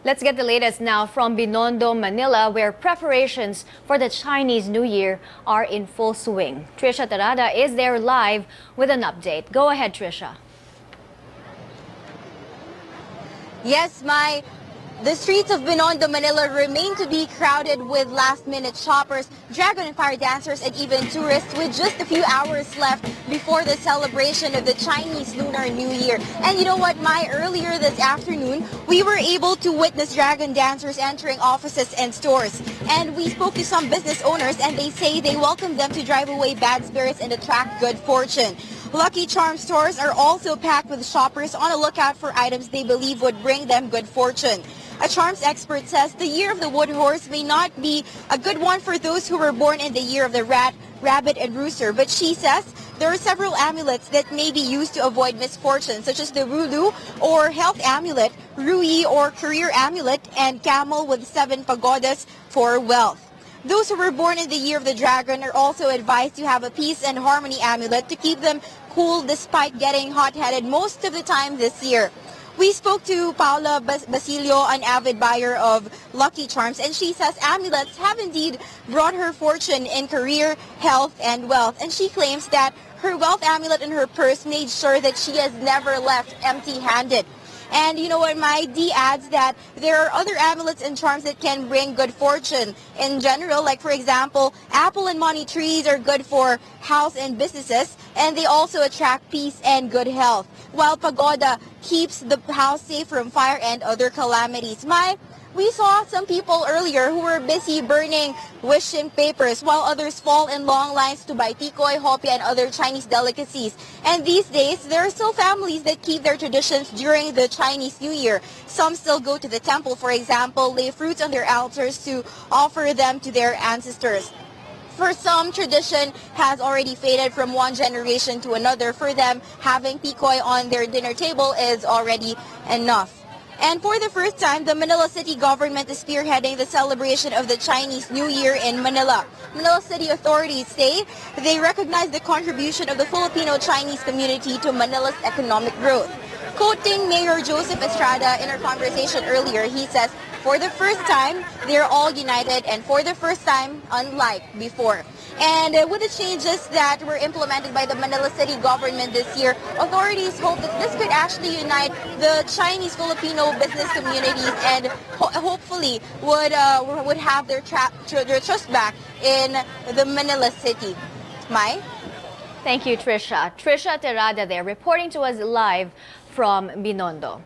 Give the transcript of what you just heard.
Let's get the latest now from Binondo, Manila, where preparations for the Chinese New Year are in full swing. Triciah Terada is there live with an update. Go ahead, Tricia. Yes, the streets of Binondo, Manila remain to be crowded with last-minute shoppers, dragon and fire dancers, and even tourists with just a few hours left before the celebration of the Chinese Lunar New Year. And you know what, earlier this afternoon, we were able to witness dragon dancers entering offices and stores. And we spoke to some business owners, and they say they welcome them to drive away bad spirits and attract good fortune. Lucky Charm stores are also packed with shoppers on a lookout for items they believe would bring them good fortune. A charms expert says the year of the wood horse may not be a good one for those who were born in the year of the rat, rabbit, and rooster, but she says there are several amulets that may be used to avoid misfortune, such as the Rulu or health amulet, Rui or career amulet, and camel with 7 pagodas for wealth. Those who were born in the year of the dragon are also advised to have a peace and harmony amulet to keep them cool despite getting hot-headed most of the time this year. We spoke to Paula Basilio, an avid buyer of Lucky Charms, and she says amulets have indeed brought her fortune in career, health, and wealth. And she claims that her wealth amulet in her purse made sure that she has never left empty-handed. And you know what, D adds that there are other amulets and charms that can bring good fortune in general. Like, for example, apple and money trees are good for house and businesses, and they also attract peace and good health, while pagoda keeps the house safe from fire and other calamities. We saw some people earlier who were busy burning wishing papers, while others fall in long lines to buy tikoy, hopia, and other Chinese delicacies. And these days, there are still families that keep their traditions during the Chinese New Year. Some still go to the temple, for example, lay fruits on their altars to offer them to their ancestors. For some, tradition has already faded from one generation to another. For them, having tikoy on their dinner table is already enough. And for the first time, the Manila City government is spearheading the celebration of the Chinese New Year in Manila. Manila City authorities say they recognize the contribution of the Filipino-Chinese community to Manila's economic growth. Quoting Mayor Joseph Estrada in our conversation earlier, he says, for the first time, they're all united, and for the first time, unlike before. And with the changes that were implemented by the Manila City government this year, authorities hope that this could actually unite the Chinese-Filipino business communities and hopefully would have their trust back in the Manila City. Thank you, Tricia. Triciah Terada there, reporting to us live from Binondo.